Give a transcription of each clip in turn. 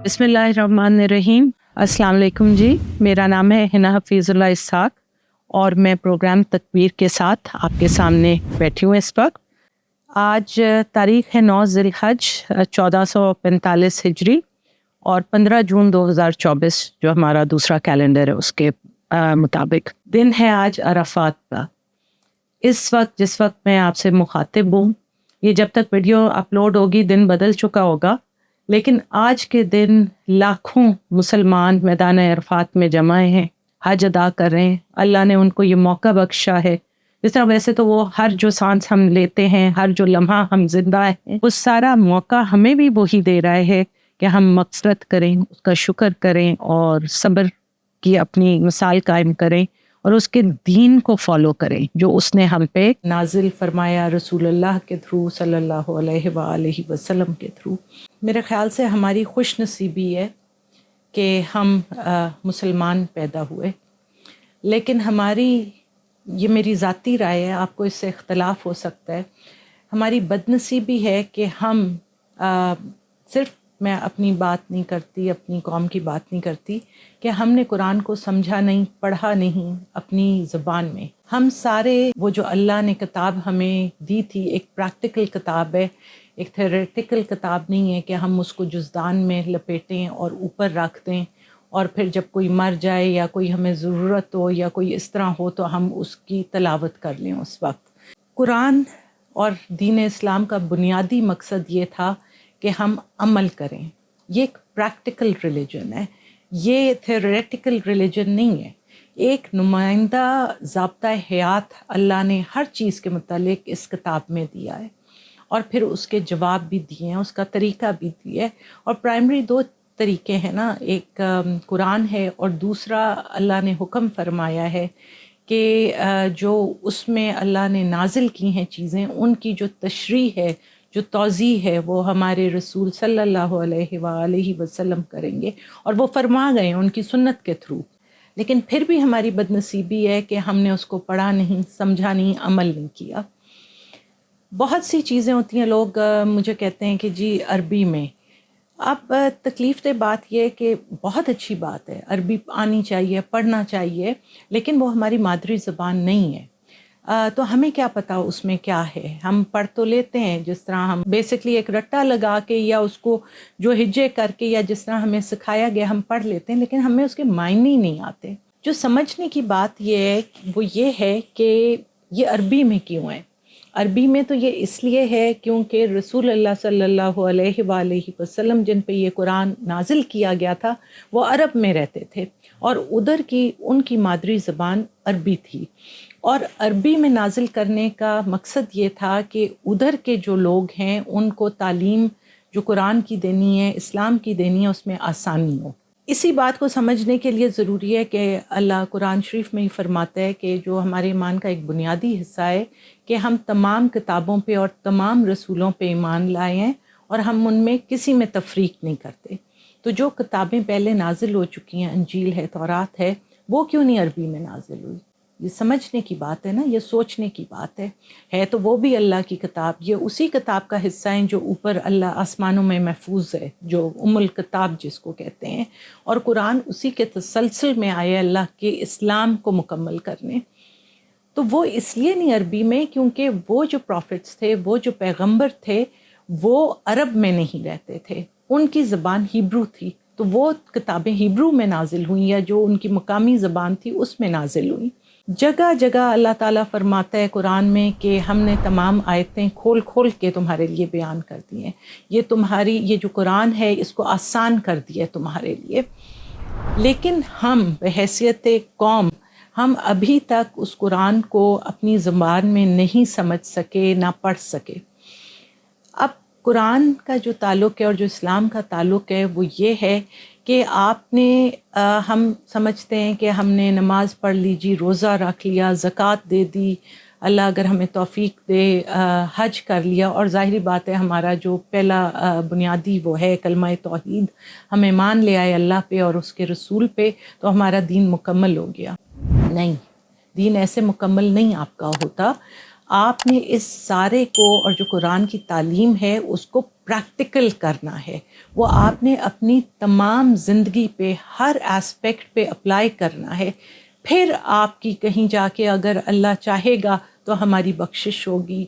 بسم اللہ الرحمن الرحیم۔ السلام علیکم جی، میرا نام ہے حنا حفیظ اللہ اسحاق اور میں پروگرام تکبیر کے ساتھ آپ کے سامنے بیٹھی ہوں اس وقت۔ آج تاریخ ہے 9 ذی الحج 1445 ہجری اور 15 جون 2024 جو ہمارا دوسرا کیلنڈر ہے اس کے مطابق دن ہے آج عرفات کا۔ اس وقت جس وقت میں آپ سے مخاطب ہوں، یہ جب تک ویڈیو اپلوڈ ہوگی دن بدل چکا ہوگا، لیکن آج کے دن لاکھوں مسلمان میدان عرفات میں جمع ہیں، حج ادا کر رہے ہیں۔ اللہ نے ان کو یہ موقع بخشا ہے، جس طرح ویسے تو وہ ہر جو سانس ہم لیتے ہیں، ہر جو لمحہ ہم زندہ ہیں، وہ سارا موقع ہمیں بھی وہی دے رہا ہے کہ ہم مغفرت کریں، اس کا شکر کریں اور صبر کی اپنی مثال قائم کریں اور اس کے دین کو فالو کریں جو اس نے ہم پہ نازل فرمایا رسول اللہ کے تھرو، صلی اللہ علیہ وآلہ وسلم کے تھرو۔ میرے خیال سے ہماری خوش نصیبی ہے کہ ہم مسلمان پیدا ہوئے، لیکن یہ میری ذاتی رائے ہے، آپ کو اس سے اختلاف ہو سکتا ہے، ہماری بد نصیبی ہے کہ ہم صرف میں اپنی بات نہیں کرتی، اپنی قوم کی بات نہیں کرتی، کہ ہم نے قرآن کو سمجھا نہیں، پڑھا نہیں اپنی زبان میں۔ ہم سارے وہ جو اللہ نے کتاب ہمیں دی تھی، ایک پریکٹیکل کتاب ہے، ایک تھیوریٹیکل کتاب نہیں ہے کہ ہم اس کو جزدان میں لپیٹیں اور اوپر رکھ دیں اور پھر جب کوئی مر جائے یا کوئی ہمیں ضرورت ہو یا کوئی اس طرح ہو تو ہم اس کی تلاوت کر لیں اس وقت۔ قرآن اور دین اسلام کا بنیادی مقصد یہ تھا کہ ہم عمل کریں۔ یہ ایک پریکٹیکل ریلیجن ہے، یہ تھیوریٹیکل ریلیجن نہیں ہے۔ ایک نمائندہ ضابطہ حیات اللہ نے ہر چیز کے متعلق اس کتاب میں دیا ہے اور پھر اس کے جواب بھی دیے ہیں، اس کا طریقہ بھی دیا ہے۔ اور پرائمری 2 طریقے ہیں نا، ایک قرآن ہے اور دوسرا اللہ نے حکم فرمایا ہے کہ جو اس میں اللہ نے نازل کی ہیں چیزیں، ان کی جو تشریح ہے، جو توضیح ہے، وہ ہمارے رسول صلی اللہ علیہ وآلہ وسلم کریں گے اور وہ فرما گئے ہیں ان کی سنت کے تھرو۔ لیکن پھر بھی ہماری بد نصیبی ہے کہ ہم نے اس کو پڑھا نہیں، سمجھا نہیں، عمل نہیں کیا۔ بہت سی چیزیں ہوتی ہیں، لوگ مجھے کہتے ہیں کہ جی عربی میں۔ اب تکلیف دہ بات یہ ہے کہ بہت اچھی بات ہے، عربی آنی چاہیے، پڑھنا چاہیے، لیکن وہ ہماری مادری زبان نہیں ہے۔ تو ہمیں کیا پتا اس میں کیا ہے، ہم پڑھ تو لیتے ہیں جس طرح ہم بیسکلی ایک رٹا لگا کے یا اس کو جو ہجے کر کے یا جس طرح ہمیں سکھایا گیا ہم پڑھ لیتے ہیں، لیکن ہمیں اس کے معنی نہیں آتے۔ جو سمجھنے کی بات یہ ہے وہ یہ ہے کہ یہ عربی میں کیوں ہے۔ عربی میں تو یہ اس لیے ہے کیونکہ رسول اللہ صلی اللہ علیہ وآلہ وسلم جن پہ یہ قرآن نازل کیا گیا تھا وہ عرب میں رہتے تھے اور ادھر کی ان کی مادری زبان عربی تھی، اور عربی میں نازل کرنے کا مقصد یہ تھا کہ ادھر کے جو لوگ ہیں ان کو تعلیم جو قرآن کی دینی ہے، اسلام کی دینی ہے، اس میں آسانی ہو۔ اسی بات کو سمجھنے کے لیے ضروری ہے کہ اللہ قرآن شریف میں ہی فرماتا ہے کہ جو ہمارے ایمان کا ایک بنیادی حصہ ہے کہ ہم تمام کتابوں پہ اور تمام رسولوں پہ ایمان لائے ہیں اور ہم ان میں کسی میں تفریق نہیں کرتے۔ تو جو کتابیں پہلے نازل ہو چکی ہیں، انجیل ہے، تورات ہے، وہ کیوں نہیں عربی میں نازل ہوئی؟ یہ سمجھنے کی بات ہے نا، یہ سوچنے کی بات ہے تو وہ بھی اللہ کی کتاب، یہ اسی کتاب کا حصہ ہیں جو اوپر اللہ آسمانوں میں محفوظ ہے، جو ام الکتاب جس کو کہتے ہیں، اور قرآن اسی کے تسلسل میں آئے اللہ کے اسلام کو مکمل کرنے۔ تو وہ اس لیے نہیں عربی میں کیونکہ وہ جو پروفٹس تھے، وہ جو پیغمبر تھے، وہ عرب میں نہیں رہتے تھے، ان کی زبان ہیبرو تھی، تو وہ کتابیں ہیبرو میں نازل ہوئیں یا جو ان کی مقامی زبان تھی اس میں نازل ہوئیں۔ جگہ جگہ اللہ تعالیٰ فرماتا ہے قرآن میں کہ ہم نے تمام آیتیں کھول کھول کے تمہارے لیے بیان کر دی ہیں، یہ جو قرآن ہے اس کو آسان کر دیا ہے تمہارے لیے، لیکن ہم بحیثیت قوم ہم ابھی تک اس قرآن کو اپنی زبان میں نہیں سمجھ سکے، نہ پڑھ سکے۔ اب قرآن کا جو تعلق ہے اور جو اسلام کا تعلق ہے وہ یہ ہے کہ آپ نے ہم سمجھتے ہیں کہ ہم نے نماز پڑھ لی جی، روزہ رکھ لیا، زکوٰۃ دے دی، اللہ اگر ہمیں توفیق دے حج کر لیا، اور ظاہری بات ہے ہمارا جو پہلا بنیادی وہ ہے کلمہ توحید، ہم ایمان لے آئے اللہ پہ اور اس کے رسول پہ، تو ہمارا دین مکمل ہو گیا۔ نہیں، دین ایسے مکمل نہیں آپ کا ہوتا۔ آپ نے اس سارے کو اور جو قرآن کی تعلیم ہے اس کو پریکٹیکل کرنا ہے، وہ آپ نے اپنی تمام زندگی پہ ہر ایسپیکٹ پہ اپلائی کرنا ہے. پھر آپ کی کہیں جا کے اگر اللہ چاہے گا تو ہماری بخشش ہوگی.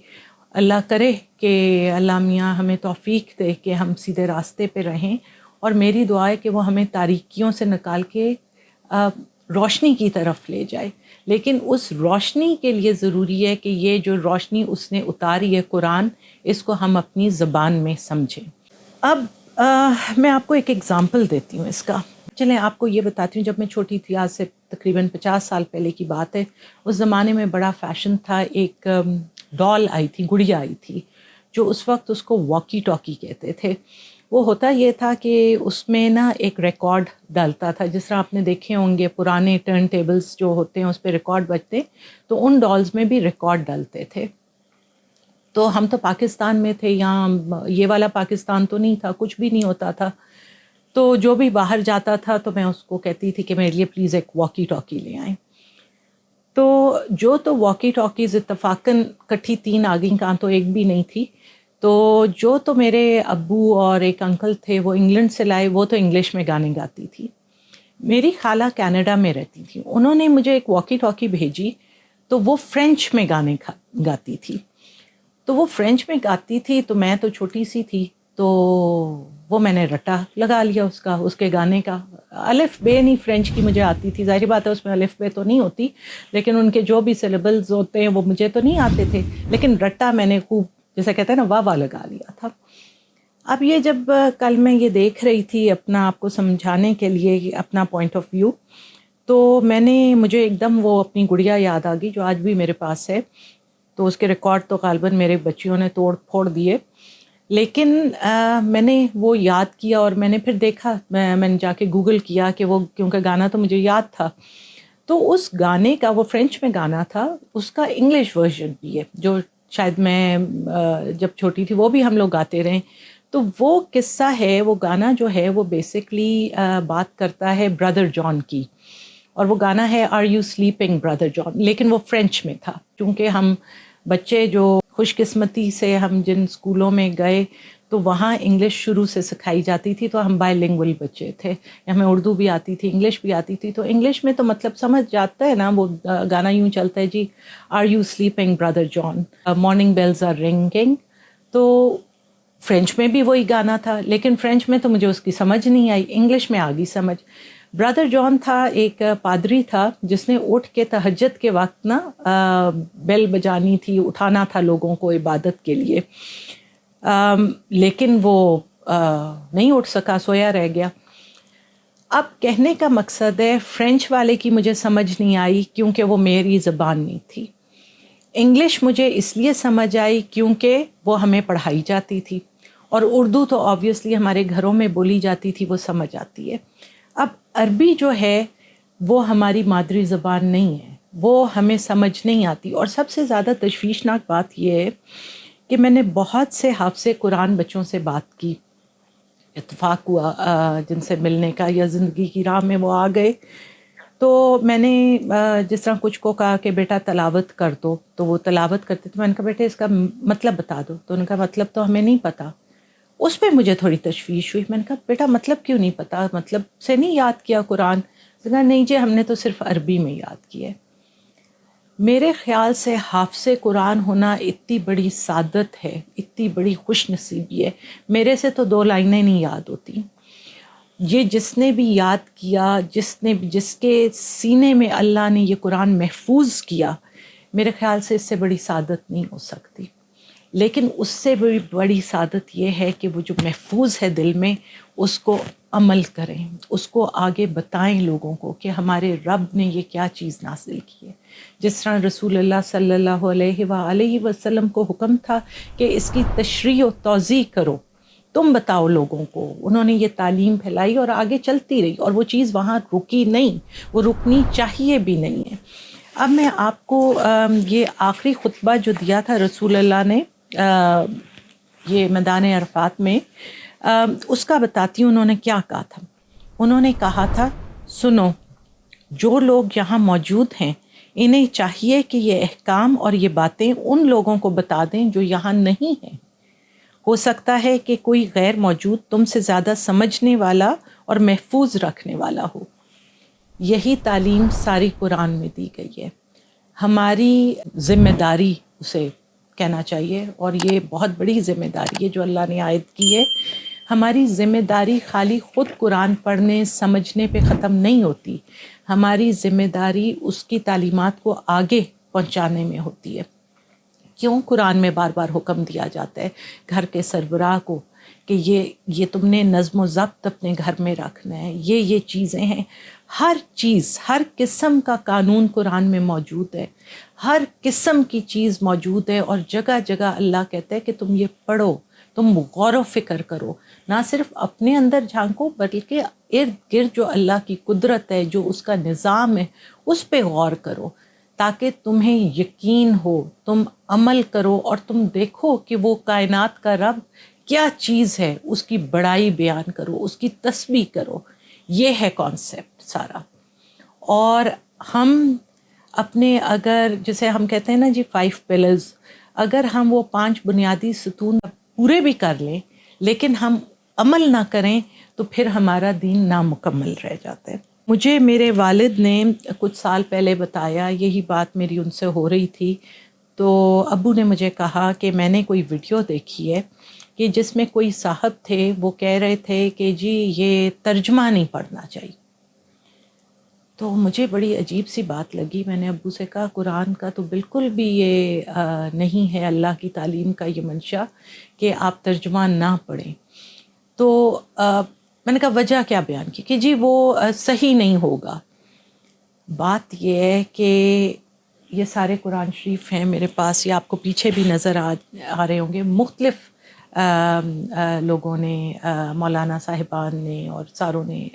اللہ کرے کہ اللہ میاں ہمیں توفیق دے کہ ہم سیدھے راستے پہ رہیں، اور میری دعا ہے کہ وہ ہمیں تاریکیوں سے نکال کے روشنی کی طرف لے جائے. لیکن اس روشنی کے لیے ضروری ہے کہ یہ جو روشنی اس نے اتاری ہے قرآن، اس کو ہم اپنی زبان میں سمجھیں. اب میں آپ کو ایک ایگزامپل دیتی ہوں اس کا. چلیں آپ کو یہ بتاتی ہوں، جب میں چھوٹی تھی، آج سے تقریباً 50 سال پہلے کی بات ہے، اس زمانے میں بڑا فیشن تھا، ایک ڈال آئی تھی، گڑیا آئی تھی، جو اس وقت اس کو واکی ٹاکی کہتے تھے. وہ ہوتا یہ تھا کہ اس میں نا ایک ریکارڈ ڈالتا تھا، جس طرح آپ نے دیکھے ہوں گے پرانے ٹرن ٹیبلز جو ہوتے ہیں اس پہ ریکارڈ بجتے، تو ان ڈالز میں بھی ریکارڈ ڈالتے تھے. تو ہم تو پاکستان میں تھے، یہاں یہ والا پاکستان تو نہیں تھا، کچھ بھی نہیں ہوتا تھا. تو جو بھی باہر جاتا تھا تو میں اس کو کہتی تھی کہ میرے لیے پلیز ایک واکی ٹاکی لے آئیں. تو جو تو واکی ٹاکیز اتفاقاً کٹھی 3 آ گئیں، کہاں تو ایک بھی نہیں تھی. تو جو تو میرے ابو اور ایک انکل تھے وہ انگلینڈ سے لائے، وہ تو انگلش میں گانے گاتی تھی. میری خالہ کینیڈا میں رہتی تھی، انہوں نے مجھے ایک واکی ٹاکی بھیجی، تو وہ فرینچ میں گانے گاتی تھی. تو وہ فرینچ میں گاتی تھی، تو میں تو چھوٹی سی تھی، تو وہ میں نے رٹا لگا لیا اس کے گانے کا. الف بے نہیں فرینچ کی مجھے آتی تھی، ظاہری بات ہے اس میں الف بے تو نہیں ہوتی، لیکن ان کے جو بھی سلیبلز ہوتے ہیں وہ مجھے تو نہیں آتے تھے، لیکن رٹا میں نے خوب، جیسے کہتے ہیں نا، واہ واہ لگا لیا تھا. اب یہ جب کل میں یہ دیکھ رہی تھی اپنا آپ کو سمجھانے کے لیے اپنا پوائنٹ آف ویو، تو مجھے ایک دم وہ اپنی گڑیا یاد آ گئی جو آج بھی میرے پاس ہے. تو اس کے ریکارڈ تو غالباً میرے بچیوں نے توڑ پھوڑ دیے، لیکن میں نے وہ یاد کیا، اور میں نے پھر دیکھا، میں نے جا کے گوگل کیا کہ وہ، کیونکہ گانا تو مجھے یاد تھا، تو اس گانے کا، وہ فرینچ میں گانا تھا، اس کا انگلش ورژن بھی ہے جو شاید میں جب چھوٹی تھی وہ بھی ہم لوگ گاتے رہے. تو وہ قصہ ہے، وہ گانا جو ہے وہ بیسکلی بات کرتا ہے بردر جان کی، اور وہ گانا ہے آر یو سلیپنگ بردر جان، لیکن وہ فرینچ میں تھا. کیونکہ ہم بچے جو خوش قسمتی سے ہم جن اسکولوں میں گئے تو وہاں انگلش شروع سے سکھائی جاتی تھی، تو ہم بائی لنگول بچے تھے، ہمیں اردو بھی آتی تھی، انگلش بھی آتی تھی. تو انگلش میں تو مطلب سمجھ جاتا ہے نا، وہ گانا یوں چلتا ہے جی، are you sleeping brother John, morning bells are ringing. تو فرینچ میں بھی وہی گانا تھا، لیکن فرینچ میں تو مجھے اس کی سمجھ نہیں آئی، انگلش میں آ گئی سمجھ. برادر جان تھا، ایک پادری تھا، جس نے اٹھ کے تہجد کے وقت نا بیل بجانی تھی، اٹھانا تھا لوگوں کو عبادت کے لیے، لیکن وہ نہیں اٹھ سکا، سویا رہ گیا. اب کہنے کا مقصد ہے، فرینچ والے کی مجھے سمجھ نہیں آئی کیونکہ وہ میری زبان نہیں تھی. انگلش مجھے اس لیے سمجھ آئی کیونکہ وہ ہمیں پڑھائی جاتی تھی، اور اردو تو آبویسلی ہمارے گھروں میں بولی جاتی تھی، وہ سمجھ آتی ہے. اب عربی جو ہے وہ ہماری مادری زبان نہیں ہے، وہ ہمیں سمجھ نہیں آتی. اور سب سے زیادہ تشویشناک بات یہ ہے کہ میں نے بہت سے حافظ قرآن بچوں سے بات کی، اتفاق ہوا جن سے ملنے کا، یا زندگی کی راہ میں وہ آ گئے. تو میں نے جس طرح کچھ کو کہا کہ بیٹا تلاوت کر دو، تو وہ تلاوت کرتے تھے. میں نے کہا بیٹے اس کا مطلب بتا دو، تو انہوں نے کہا مطلب تو ہمیں نہیں پتہ. اس پہ مجھے تھوڑی تشویش ہوئی. میں نے کہا بیٹا مطلب کیوں نہیں پتہ، مطلب سے نہیں یاد کیا قرآن؟ اس نے کہا نہیں جی، ہم نے تو صرف عربی میں یاد کیا ہے. میرے خیال سے حافظ قرآن ہونا اتنی بڑی سعادت ہے، اتنی بڑی خوش نصیبی ہے. میرے سے تو 2 لائنیں نہیں یاد ہوتی. یہ جس نے بھی یاد کیا، جس کے سینے میں اللہ نے یہ قرآن محفوظ کیا، میرے خیال سے اس سے بڑی سعادت نہیں ہو سکتی. لیکن اس سے بڑی سعادت یہ ہے کہ وہ جو محفوظ ہے دل میں، اس کو عمل کریں، اس کو آگے بتائیں لوگوں کو کہ ہمارے رب نے یہ کیا چیز نازل کی ہے. جس طرح رسول اللہ صلی اللہ علیہ وآلہ وسلم کو حکم تھا کہ اس کی تشریح و توضیح کرو، تم بتاؤ لوگوں کو. انہوں نے یہ تعلیم پھیلائی اور آگے چلتی رہی، اور وہ چیز وہاں رکی نہیں، وہ رکنی چاہیے بھی نہیں ہے. اب میں آپ کو یہ آخری خطبہ جو دیا تھا رسول اللہ نے یہ میدان عرفات میں، اس کا بتاتی ہوں انہوں نے کیا کہا تھا. انہوں نے کہا تھا، سنو جو لوگ یہاں موجود ہیں انہیں چاہیے کہ یہ احکام اور یہ باتیں ان لوگوں کو بتا دیں جو یہاں نہیں ہیں۔ ہو سکتا ہے کہ کوئی غیر موجود تم سے زیادہ سمجھنے والا اور محفوظ رکھنے والا ہو۔ یہی تعلیم ساری قرآن میں دی گئی ہے۔ ہماری ذمہ داری اسے کہنا چاہیے، اور یہ بہت بڑی ذمہ داری ہے جو اللہ نے عائد کی ہے۔ ہماری ذمہ داری خالی خود قرآن پڑھنے سمجھنے پہ ختم نہیں ہوتی، ہماری ذمہ داری اس کی تعلیمات کو آگے پہنچانے میں ہوتی ہے۔ کیوں قرآن میں بار بار حکم دیا جاتا ہے گھر کے سربراہ کو کہ یہ تم نے نظم و ضبط اپنے گھر میں رکھنا ہے، یہ چیزیں ہیں۔ ہر چیز، ہر قسم کا قانون قرآن میں موجود ہے، ہر قسم کی چیز موجود ہے، اور جگہ جگہ اللہ کہتا ہے کہ تم یہ پڑھو، تم غور و فکر کرو، نہ صرف اپنے اندر جھانکو بلکہ ارد گرد جو اللہ کی قدرت ہے، جو اس کا نظام ہے، اس پہ غور کرو، تاکہ تمہیں یقین ہو، تم عمل کرو اور تم دیکھو کہ وہ کائنات کا رب کیا چیز ہے، اس کی بڑائی بیان کرو، اس کی تسبیح کرو۔ یہ ہے کانسیپٹ سارا۔ اور ہم اپنے، اگر جسے ہم کہتے ہیں نا جی 5 پلرز، اگر ہم وہ 5 بنیادی ستون پورے بھی کر لیں لیکن ہم عمل نہ کریں تو پھر ہمارا دین نامکمل رہ جاتا ہے۔ مجھے میرے والد نے کچھ سال پہلے بتایا، یہی بات میری ان سے ہو رہی تھی، تو ابو نے مجھے کہا کہ میں نے کوئی ویڈیو دیکھی ہے کہ جس میں کوئی صاحب تھے، وہ کہہ رہے تھے کہ جی یہ ترجمہ نہیں پڑھنا چاہیے۔ تو مجھے بڑی عجیب سی بات لگی۔ میں نے ابو سے کہا قرآن کا تو بالکل بھی یہ نہیں ہے، اللہ کی تعلیم کا یہ منشا کہ آپ ترجمہ نہ پڑھیں۔ تو میں نے کہا وجہ کیا بیان کی کہ جی وہ صحیح نہیں ہوگا۔ بات یہ ہے کہ یہ سارے قرآن شریف ہیں میرے پاس، یہ آپ کو پیچھے بھی نظر آ رہے ہوں گے، مختلف لوگوں نے، مولانا صاحبان نے اور ساروں نے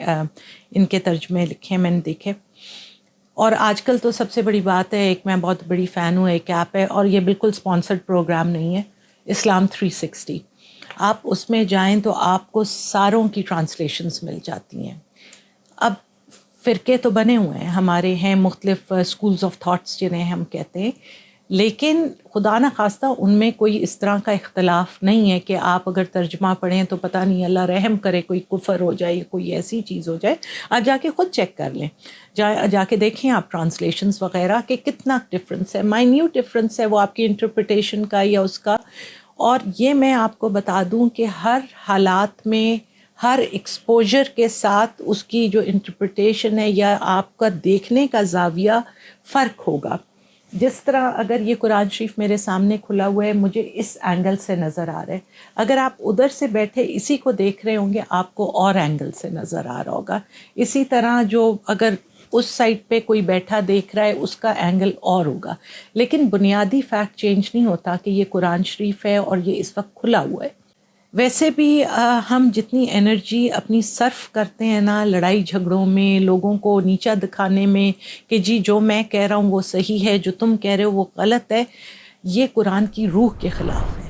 ان کے ترجمے لکھے، میں نے دیکھے۔ اور آج کل تو سب سے بڑی بات ہے، ایک میں بہت بڑی فین ہوں، ایک ایپ ہے، اور یہ بالکل سپانسرڈ پروگرام نہیں ہے، اسلام 360۔ آپ اس میں جائیں تو آپ کو ساروں کی ٹرانسلیشنز مل جاتی ہیں۔ اب فرقے تو بنے ہوئے ہیں، ہمارے ہیں مختلف سکولز آف تھاٹس جنہیں ہم کہتے ہیں، لیکن خدا نہ خواستہ ان میں کوئی اس طرح کا اختلاف نہیں ہے کہ آپ اگر ترجمہ پڑھیں تو پتہ نہیں اللہ رحم کرے کوئی کفر ہو جائے، کوئی ایسی چیز ہو جائے۔ آپ جا کے خود چیک کر لیں، جا کے دیکھیں آپ ٹرانسلیشنز وغیرہ کہ کتنا ڈفرینس ہے، مائنیوٹ ڈفرینس ہے وہ آپ کی انٹرپریٹیشن کا یا اس کا۔ اور یہ میں آپ کو بتا دوں کہ ہر حالات میں، ہر ایکسپوجر کے ساتھ اس کی جو انٹرپریٹیشن ہے یا آپ کا دیکھنے کا زاویہ فرق ہوگا۔ جس طرح اگر یہ قرآن شریف میرے سامنے کھلا ہوا ہے، مجھے اس اینگل سے نظر آ رہا ہے، اگر آپ ادھر سے بیٹھے اسی کو دیکھ رہے ہوں گے آپ کو اور اینگل سے نظر آ رہا ہوگا۔ اسی طرح جو اگر اس سائڈ پہ کوئی بیٹھا دیکھ رہا ہے اس کا اینگل اور ہوگا، لیکن بنیادی فیکٹ چینج نہیں ہوتا کہ یہ قرآن شریف ہے اور یہ اس وقت کھلا ہوا ہے۔ ویسے بھی ہم جتنی انرجی اپنی صرف کرتے ہیں نا لڑائی جھگڑوں میں، لوگوں کو نیچا دکھانے میں کہ جی جو میں کہہ رہا ہوں وہ صحیح ہے، جو تم کہہ رہے ہو وہ غلط ہے، یہ قرآن کی روح کے خلاف ہے۔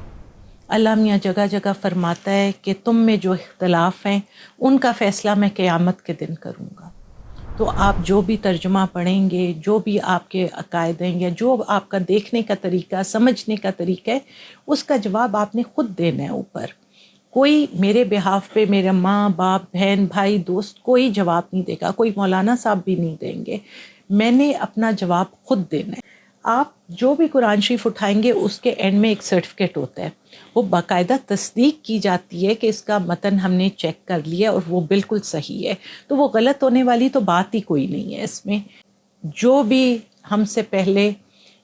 اللہ میاں جگہ جگہ فرماتا ہے کہ تم میں جو اختلاف ہیں ان کا فیصلہ میں قیامت کے دن کروں گا۔ تو آپ جو بھی ترجمہ پڑھیں گے، جو بھی آپ کے عقائد ہیں یا جو آپ کا دیکھنے کا طریقہ، سمجھنے کا طریقہ ہے، اس کا جواب آپ نے خود دینا ہے اوپر۔ کوئی میرے بہاف پہ، میرے ماں باپ بہن بھائی دوست کوئی جواب نہیں دے گا، کوئی مولانا صاحب بھی نہیں دیں گے، میں نے اپنا جواب خود دینا ہے۔ آپ جو بھی قرآن شریف اٹھائیں گے اس کے اینڈ میں ایک سرٹیفکیٹ ہوتا ہے، وہ باقاعدہ تصدیق کی جاتی ہے کہ اس کا متن ہم نے چیک کر لیا اور وہ بالکل صحیح ہے، تو وہ غلط ہونے والی تو بات ہی کوئی نہیں ہے اس میں۔ جو بھی ہم سے پہلے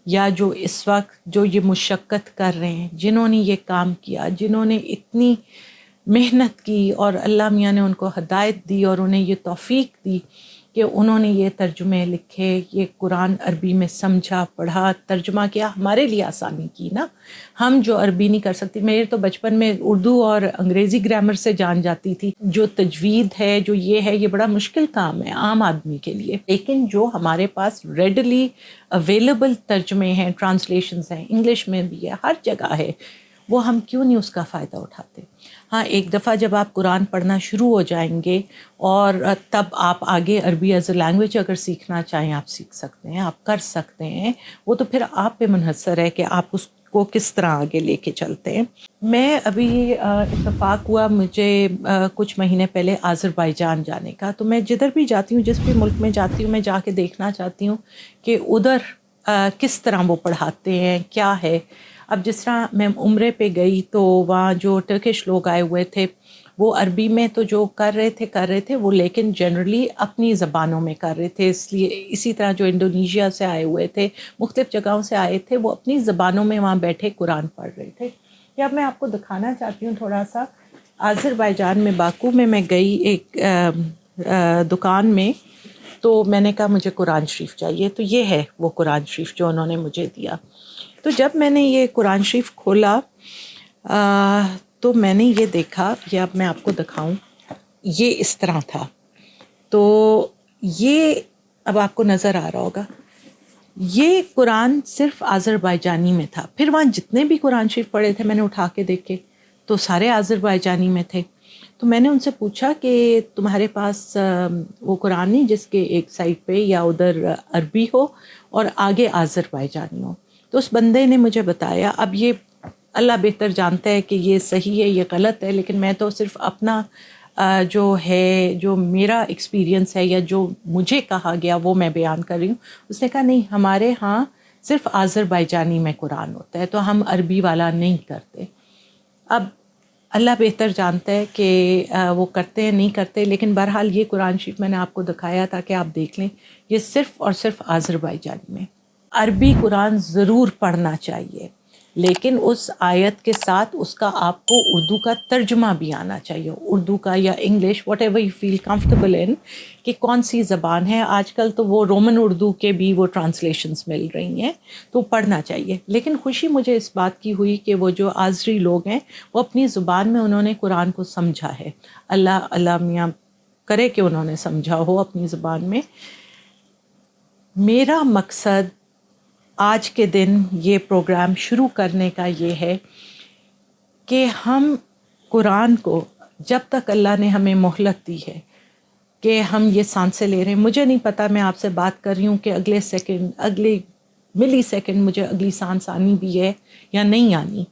یا جو اس وقت جو یہ مشقت کر رہے ہیں، جنہوں نے یہ کام کیا، جنہوں نے اتنی محنت کی اور اللہ میاں نے ان کو ہدایت دی اور انہیں یہ توفیق دی کہ انہوں نے یہ ترجمے لکھے، یہ قرآن عربی میں سمجھا، پڑھا، ترجمہ کیا، ہمارے لیے آسانی کی نا۔ ہم جو عربی نہیں کر سکتی، میرے تو بچپن میں اردو اور انگریزی گرامر سے جان جاتی تھی، جو تجوید ہے، جو یہ ہے، یہ بڑا مشکل کام ہے عام آدمی کے لیے، لیکن جو ہمارے پاس ریڈلی اویلیبل ترجمے ہیں، ٹرانسلیشنز ہیں، انگلش میں بھی ہے، ہر جگہ ہے، وہ ہم کیوں نہیں اس کا فائدہ اٹھاتے؟ ہاں، ایک دفعہ جب آپ قرآن پڑھنا شروع ہو جائیں گے اور تب آپ آگے عربی ایز اے لینگویج اگر سیکھنا چاہیں آپ سیکھ سکتے ہیں، آپ کر سکتے ہیں. وہ تو پھر آپ پہ منحصر ہے کہ آپ اس کو کس طرح آگے لے کے چلتے ہیں. میں ابھی اتفاق ہوا مجھے کچھ مہینے پہلے آذربائیجان جانے کا، تو میں جدھر بھی جاتی ہوں، جس بھی ملک میں جاتی ہوں، میں جا کے دیکھنا چاہتی ہوں کہ ادھر کس طرح وہ پڑھاتے ہیں، کیا ہے. اب جس طرح میں عمرے پہ گئی تو وہاں جو ٹرکش لوگ آئے ہوئے تھے وہ عربی میں تو جو کر رہے تھے وہ، لیکن جنرلی اپنی زبانوں میں کر رہے تھے. اس لیے اسی طرح جو انڈونیشیا سے آئے ہوئے تھے، مختلف جگہوں سے آئے تھے، وہ اپنی زبانوں میں وہاں بیٹھے قرآن پڑھ رہے تھے. اب میں آپ کو دکھانا چاہتی ہوں تھوڑا سا. آذربائیجان میں باکو میں گئی ایک دکان میں، تو میں نے کہا مجھے قرآن شریف چاہیے. تو یہ ہے وہ قرآن شریف جو انہوں نے مجھے دیا. تو جب میں نے یہ قرآن شریف کھولا تو میں نے یہ دیکھا، یہ اب میں آپ کو دکھاؤں، یہ اس طرح تھا. تو یہ اب آپ کو نظر آ رہا ہوگا، یہ قرآن صرف آذربائیجانی میں تھا. پھر وہاں جتنے بھی قرآن شریف پڑھے تھے میں نے اٹھا کے دیکھے تو سارے آذربائیجانی میں تھے. تو میں نے ان سے پوچھا کہ تمہارے پاس وہ قرآن نہیں جس کے ایک سائڈ پہ یا ادھر عربی ہو اور آگے آذربائیجانی ہو؟ تو اس بندے نے مجھے بتایا. اب یہ اللہ بہتر جانتا ہے کہ یہ صحیح ہے یہ غلط ہے، لیکن میں تو صرف اپنا جو ہے، جو میرا ایکسپیرینس ہے یا جو مجھے کہا گیا وہ میں بیان کر رہی ہوں. اس نے کہا نہیں، ہمارے ہاں صرف آذربائیجانی میں قرآن ہوتا ہے، تو ہم عربی والا نہیں کرتے. اب اللہ بہتر جانتا ہے کہ وہ کرتے ہیں نہیں کرتے، لیکن بہرحال یہ قرآن شریف میں نے آپ کو دکھایا تھا کہ آپ دیکھ لیں، یہ صرف اور صرف آذربائیجانی میں. عربی قرآن ضرور پڑھنا چاہیے، لیکن اس آیت کے ساتھ اس کا آپ کو اردو کا ترجمہ بھی آنا چاہیے، اردو کا یا English, whatever you feel comfortable in, کہ کون سی زبان ہے. آج کل تو وہ رومن اردو کے بھی وہ ٹرانسلیشنز مل رہی ہیں، تو پڑھنا چاہیے. لیکن خوشی مجھے اس بات کی ہوئی کہ وہ جو آذری لوگ ہیں وہ اپنی زبان میں انہوں نے قرآن کو سمجھا ہے. اللہ میاں کرے کہ انہوں نے سمجھا ہو اپنی زبان میں. میرا مقصد آج کے دن یہ پروگرام شروع کرنے کا یہ ہے کہ ہم قرآن کو، جب تک اللہ نے ہمیں مہلت دی ہے کہ ہم یہ سانسیں لے رہے ہیں، مجھے نہیں پتا میں آپ سے بات کر رہی ہوں کہ اگلے سیکنڈ، اگلے ملی سیکنڈ مجھے اگلی سانس آنی بھی ہے یا نہیں آنی،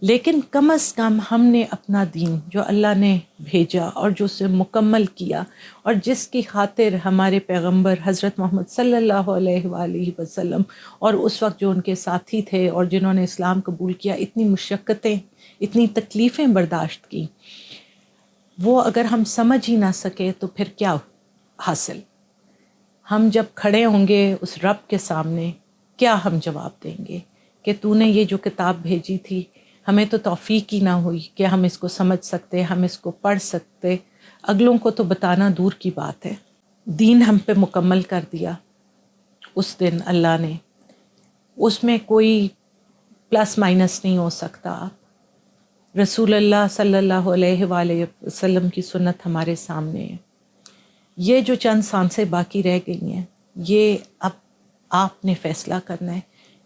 لیکن کم از کم ہم نے اپنا دین جو اللہ نے بھیجا اور جو اسے مکمل کیا، اور جس کی خاطر ہمارے پیغمبر حضرت محمد صلی اللہ علیہ وآلہ وسلم اور اس وقت جو ان کے ساتھی تھے اور جنہوں نے اسلام قبول کیا، اتنی مشقتیں، اتنی تکلیفیں برداشت کی، وہ اگر ہم سمجھ ہی نہ سکے تو پھر کیا حاصل؟ ہم جب کھڑے ہوں گے اس رب کے سامنے، کیا ہم جواب دیں گے کہ تو نے یہ جو کتاب بھیجی تھی، ہمیں تو توفیق ہی نہ ہوئی کہ ہم اس کو سمجھ سکتے، ہم اس کو پڑھ سکتے، اگلوں کو تو بتانا دور کی بات ہے. دین ہم پہ مکمل کر دیا اس دن اللہ نے، اس میں کوئی پلس مائنس نہیں ہو سکتا. رسول اللہ صلی اللہ علیہ وآلہ وسلم کی سنت ہمارے سامنے ہے. یہ جو چند سانسیں باقی رہ گئی ہیں، یہ اب آپ نے فیصلہ کرنا ہے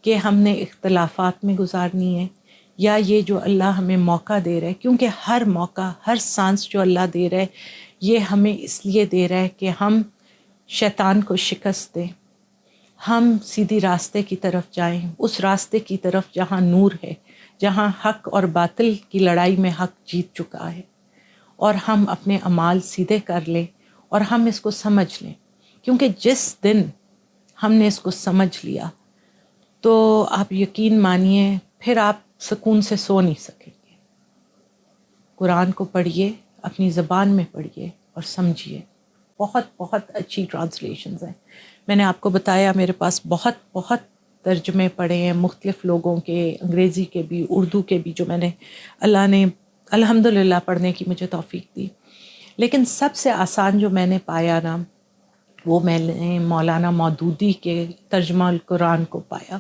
کہ ہم نے اختلافات میں گزارنی ہے یا یہ جو اللہ ہمیں موقع دے رہا ہے، کیونکہ ہر موقع، ہر سانس جو اللہ دے رہا ہے یہ ہمیں اس لیے دے رہا ہے کہ ہم شیطان کو شکست دیں، ہم سیدھی راستے کی طرف جائیں، اس راستے کی طرف جہاں نور ہے، جہاں حق اور باطل کی لڑائی میں حق جیت چکا ہے، اور ہم اپنے اعمال سیدھے کر لیں اور ہم اس کو سمجھ لیں. کیونکہ جس دن ہم نے اس کو سمجھ لیا تو آپ یقین مانیے پھر آپ سکون سے سو نہیں سکیں گے. قرآن کو پڑھیے، اپنی زبان میں پڑھیے اور سمجھیے. بہت بہت اچھی ٹرانسلیشنز ہیں. میں نے آپ کو بتایا میرے پاس بہت ترجمے پڑھے ہیں مختلف لوگوں کے، انگریزی کے بھی، اردو کے بھی، جو میں نے، اللہ نے الحمدللہ پڑھنے کی مجھے توفیق دی. لیکن سب سے آسان جو میں نے پایا نا، وہ میں نے مولانا مودودی کے ترجمہ القرآن کو پایا.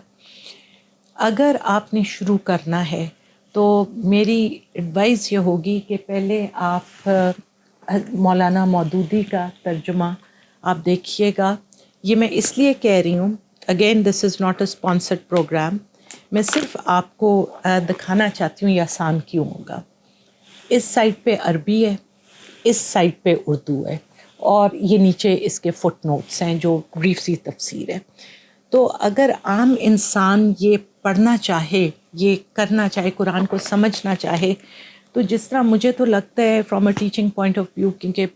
اگر آپ نے شروع کرنا ہے تو میری ایڈوائز یہ ہوگی کہ پہلے آپ مولانا مودودی کا ترجمہ آپ دیکھیے گا. یہ میں اس لیے کہہ رہی ہوں، again this is not a sponsored program, میں صرف آپ کو دکھانا چاہتی ہوں یہ آسان کیوں ہوگا. اس سائڈ پہ عربی ہے, اس سائڈ پہ اردو ہے, اور یہ نیچے اس کے فٹ نوٹس ہیں جو بریف سی تفسیر ہے. تو اگر عام انسان یہ پڑھنا چاہے, یہ کرنا چاہے, قرآن کو سمجھنا چاہے, تو جس طرح مجھے تو لگتا ہے from a teaching point of view, کیونکہ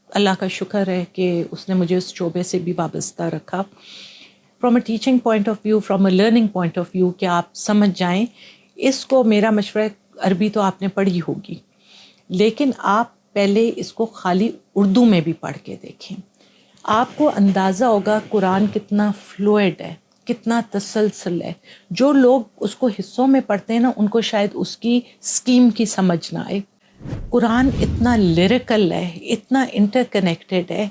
اللہ کا شکر ہے کہ اس نے مجھے اس شعبے سے بھی وابستہ رکھا, from a teaching point of view, from a learning point of view, کہ آپ سمجھ جائیں. اس کو میرا مشورہ, عربی تو آپ نے پڑھی ہوگی, لیکن آپ پہلے اس کو خالی اردو میں بھی پڑھ کے دیکھیں. آپ کو اندازہ ہوگا قرآن کتنا فلوئڈ ہے, کتنا تسلسل ہے. جو لوگ اس کو حصوں میں پڑھتے ہیں نا, ان کو شاید اس کی اسکیم کی سمجھ نہ آئے. قرآن اتنا لیریکل ہے, اتنا انٹر کنیکٹڈ ہے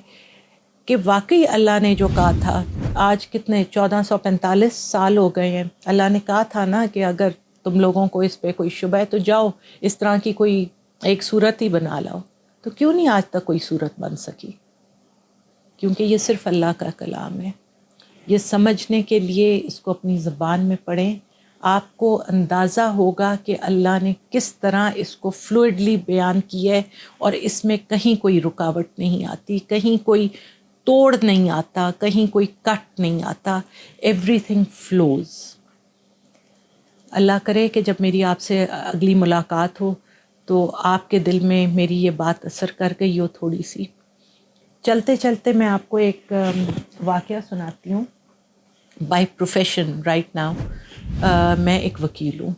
کہ واقعی اللہ نے جو کہا تھا, آج کتنے 1445 سال ہو گئے ہیں, اللہ نے کہا تھا نا کہ اگر تم لوگوں کو اس پہ کوئی شبہ ہے تو جاؤ اس طرح کی کوئی ایک صورت ہی بنا لاؤ. تو کیوں نہیں آج تک کوئی صورت بن سکی؟ کیونکہ یہ صرف اللہ کا کلام ہے. یہ سمجھنے کے لیے اس کو اپنی زبان میں پڑھیں, آپ کو اندازہ ہوگا کہ اللہ نے کس طرح اس کو فلوئڈلی بیان کیا ہے, اور اس میں کہیں کوئی رکاوٹ نہیں آتی, کہیں کوئی توڑ نہیں آتا, کہیں کوئی کٹ نہیں آتا, ایوری تھنگ فلوز. اللہ کرے کہ جب میری آپ سے اگلی ملاقات ہو تو آپ کے دل میں میری یہ بات اثر کر گئی ہو تھوڑی سی. چلتے چلتے میں آپ کو ایک واقعہ سناتی ہوں. بائی پروفیشن رائٹ ناؤ میں ایک وکیل ہوں.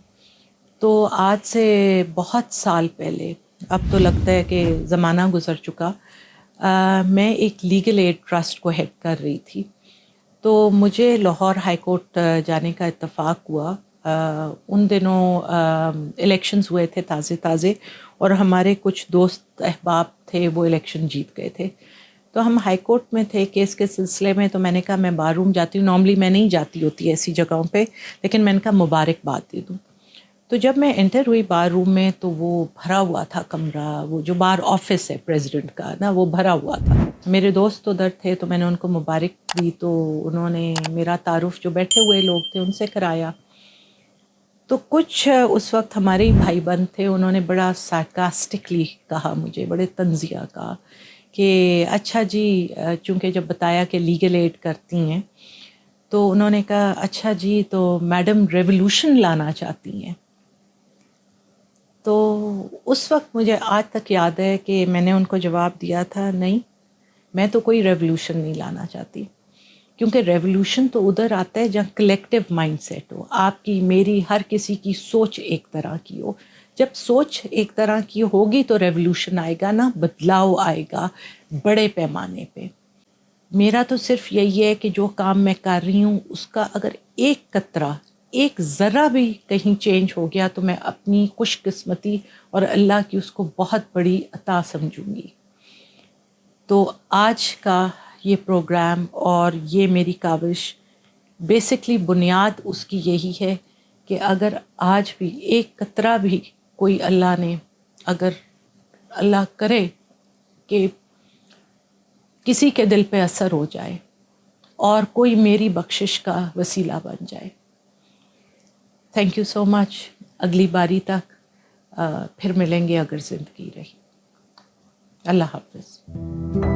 تو آج سے بہت سال پہلے, اب تو لگتا ہے کہ زمانہ گزر چکا, میں ایک لیگل ایڈ ٹرسٹ کو ہیڈ کر رہی تھی. تو مجھے لاہور ہائی کورٹ جانے کا اتفاق ہوا. ان دنوں الیکشنز ہوئے تھے تازے, اور ہمارے کچھ دوست احباب تھے وہ الیکشن جیت گئے تھے. تو ہم ہائی کورٹ میں تھے کیس کے سلسلے میں. تو میں نے کہا میں بار روم جاتی ہوں, نارملی میں نہیں جاتی ہوتی ایسی جگہوں پہ, لیکن میں نے کہا مبارکباد دے دوں. تو جب میں انٹر ہوئی بار روم میں تو وہ بھرا ہوا تھا کمرہ, وہ جو بار آفس ہے پریزیڈنٹ کا نا, وہ بھرا ہوا تھا. میرے دوست ادھر تھے تو میں نے ان کو مبارک دی. تو انہوں نے میرا تعارف جو بیٹھے ہوئے لوگ تھے ان سے کرایا. تو کچھ اس وقت ہمارے ہی بھائی بند تھے, انہوں نے بڑا سارکاسٹکلی کہا, مجھے بڑے طنزیہ کہا کہ اچھا جی, چونکہ جب بتایا کہ لیگل ایڈ کرتی ہیں تو انہوں نے کہا اچھا جی تو میڈم ریولوشن لانا چاہتی ہیں. تو اس وقت مجھے آج تک یاد ہے کہ میں نے ان کو جواب دیا تھا, نہیں میں تو کوئی ریولوشن نہیں لانا چاہتی, کیونکہ ریولوشن تو ادھر آتا ہے جہاں کلیکٹیو مائنڈ سیٹ ہو, آپ کی میری ہر کسی کی سوچ ایک طرح کی ہو. جب سوچ ایک طرح کی ہوگی تو ریولوشن آئے گا نا, بدلاؤ آئے گا بڑے پیمانے پہ. میرا تو صرف یہی ہے کہ جو کام میں کر رہی ہوں اس کا اگر ایک قطرہ, ایک ذرہ بھی کہیں چینج ہو گیا تو میں اپنی خوش قسمتی اور اللہ کی اس کو بہت بڑی عطا سمجھوں گی. تو آج کا یہ پروگرام اور یہ میری کاوش بیسکلی بنیاد اس کی یہی ہے کہ اگر آج بھی ایک قطرہ بھی کوئی اللہ نے, اگر اللہ کرے کہ کسی کے دل پہ اثر ہو جائے اور کوئی میری بخشش کا وسیلہ بن جائے. تھینک یو سو مچ. اگلی باری تک پھر ملیں گے اگر زندگی رہی. اللہ حافظ.